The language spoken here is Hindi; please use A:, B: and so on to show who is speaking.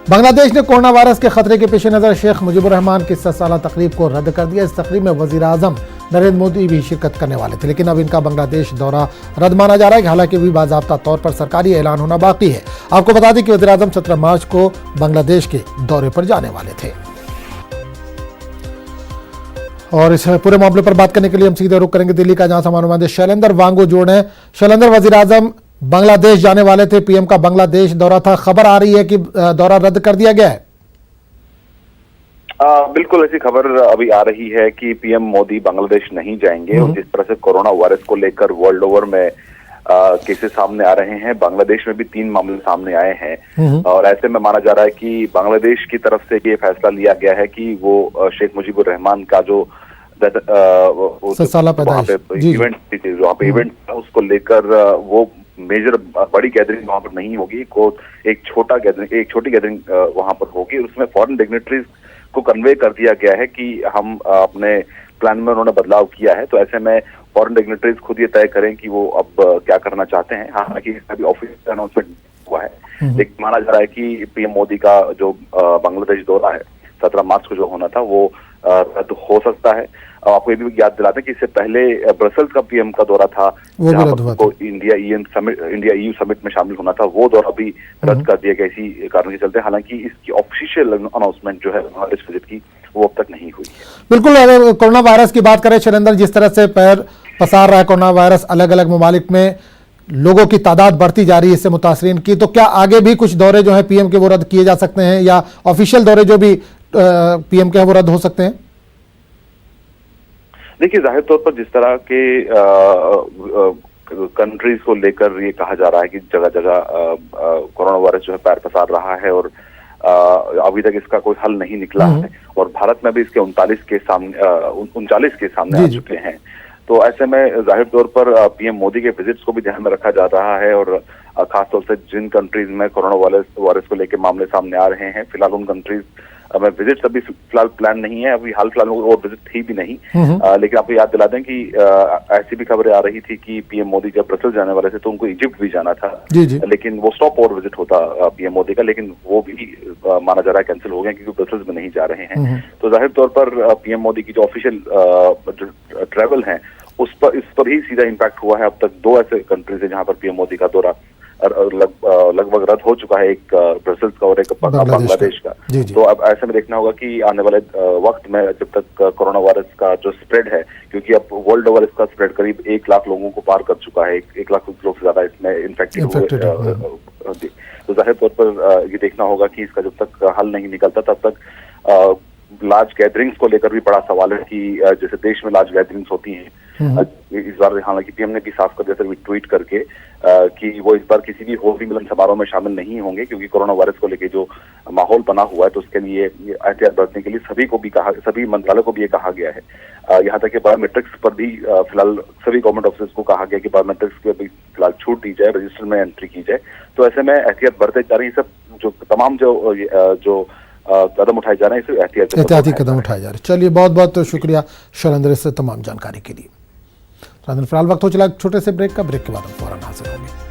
A: बांग्लादेश ने कोरोना वायरस के खतरे के पेश नज़र शेख मुजीबुर रहमान की 60 साला तकरीब को रद्द कर दिया। इस तकरीब में वज़ीर आज़म नरेंद्र मोदी भी शिरकत करने वाले थे, लेकिन अब इनका बांग्लादेश दौरा रद्द माना जा रहा है। हालांकि भी बाज़ाब्ता तौर पर सरकारी ऐलान होना बाकी है। आपको बता दें कि वज़ीर आज़म 17 मार्च को बांग्लादेश के दौरे पर जाने वाले थे। और इस पूरे मामले पर बात करने के लिए हम सीधे रुख करेंगे दिल्ली का, जहां हमारे नुमाइंदे शैलेंद्र वांगू जुड़े हैं। शैलेंद्र, वज़ीर आज़म बांग्लादेश जाने वाले थे, पीएम का बांग्लादेश दौरा था, खबर आ रही है कि दौरा रद्द कर दिया गया है।
B: बिल्कुल ऐसी खबर अभी आ रही है कि पीएम मोदी बांग्लादेश नहीं जाएंगे। और जिस तरह से कोरोना वायरस को लेकर वर्ल्ड ओवर में केसेस सामने आ रहे हैं, बांग्लादेश में भी 3 मामले सामने आए हैं। और ऐसे में माना जा रहा है कि बांग्लादेश की तरफ से ये फैसला लिया गया है कि वो शेख मुजीबुर रहमान का जो इवेंट उसको लेकर वो मेजर बड़ी गैदरिंग वहां पर नहीं होगी, एक छोटी गैदरिंग वहां पर होगी। उसमें फॉरेन डिग्नेटरीज को कन्वे कर दिया गया है कि हम अपने प्लान में उन्होंने बदलाव किया है। तो ऐसे में फॉरेन डिग्नेटरीज खुद ये तय करें कि वो अब क्या करना चाहते हैं। हालांकि इसका भी ऑफिशियल अनाउंसमेंट हुआ है, लेकिन माना जा रहा है कि पीएम मोदी का जो बांग्लादेश दौरा है 17 मार्च को जो होना था वो रद्द हो सकता है। आपको ये भी याद दिलाते हैं कि इससे पहले ब्रसेल्स का पीएम का दौरा था, वो इंडिया ईयू समिट में शामिल होना था, वो दौरा भी रद्द कर दिया गया इसी कारण के चलते। हालांकि इसकी ऑफिशियल अनाउंसमेंट जो है बांग्लादेश विजिट की वो अब तक नहीं हुई है।
A: बिल्कुल, अगर कोरोना वायरस की बात करें शैलेंद्र, जिस तरह से पैर पसार रहा है कोरोना वायरस, अलग अलग ममालिक में लोगों की तादाद बढ़ती जा रही है इससे मुतासरीन की, तो क्या आगे भी कुछ दौरे जो है पीएम के वो रद्द किए जा सकते हैं, या ऑफिशियल दौरे जो भी पीएम के हैं वो रद्द हो सकते हैं?
B: देखिए, जाहिर तौर पर जिस तरह के कंट्रीज को लेकर ये कहा जा रहा है कि जगह जगह कोरोना वायरस जो है पैर पसार रहा है और अभी तक इसका कोई हल नहीं निकला है, और भारत में भी इसके 39 केस सामने आ चुके हैं। तो ऐसे में जाहिर तौर पर पीएम मोदी के विजिट्स को भी ध्यान में रखा जा रहा है, और खासतौर से जिन कंट्रीज में कोरोना वायरस को लेकर मामले सामने आ रहे हैं, फिलहाल उन कंट्रीज में विजिट्स अभी फिलहाल प्लान नहीं है, अभी हाल फिलहाल और विजिट थी भी नहीं। लेकिन आपको याद दिला दें कि ऐसी भी खबरें आ रही थी कि पीएम मोदी जब ब्रसेल्स जाने वाले थे तो उनको इजिप्ट भी जाना था, लेकिन वो स्टॉप ओवर विजिट होता पीएम मोदी का, लेकिन वो भी माना जा रहा है कैंसिल हो गया क्योंकि ब्रसेल्स में नहीं जा रहे हैं। तो जाहिर तौर पर पीएम मोदी की जो ऑफिशियल ट्रेवल है इस पर ही सीधा इम्पैक्ट हुआ है। अब तक 2 ऐसे कंट्रीज है जहां पर पीएम मोदी का दौरा लगभग रद्द हो चुका है, एक ब्रसेल्स का और एक बांग्लादेश का। तो अब ऐसे में देखना होगा कि आने वाले वक्त में जब तक कोरोना वायरस का जो स्प्रेड है, क्योंकि अब वर्ल्ड ओवर इसका स्प्रेड करीब 1 लाख लोगों को पार कर चुका है, 1 लाख लोग से ज्यादा इसमें इन्फेक्टेड हुए। तो जाहिर तौर पर ये देखना होगा कि इसका जब तक हल नहीं निकलता तब तक लार्ज गैदरिंग्स को लेकर भी बड़ा सवाल है कि जैसे देश में लार्ज गैदरिंग्स होती हैं, इस बार हालांकि पीएम ने भी साफ कर दिया था ट्वीट करके कि वो इस बार किसी भी होली मिलन समारोह में शामिल नहीं होंगे, क्योंकि कोरोना वायरस को लेकर जो माहौल बना हुआ है तो उसके लिए एहतियात बरतने के लिए सभी मंत्रालय को भी ये कहा गया है। यहाँ तक कि बायोमेट्रिक्स पर भी फिलहाल सभी गवर्नमेंट ऑफिसर्स को कहा गया कि बायोमेट्रिक्स पे भी फिलहाल छूट दी जाए, रजिस्टर में एंट्री की जाए। तो ऐसे में एहतियात बरते जा रही है, सब जो तमाम जो कदम उठाए जा रहे हैं,
A: एहतियाती कदम उठाए जा रहे हैं। चलिए, बहुत बहुत शुक्रिया शैलेंद्र इस तमाम जानकारी के लिए। फिलहाल वक्त हो चला छोटे से ब्रेक का, ब्रेक के बाद हम फौरन हाजिर होंगे।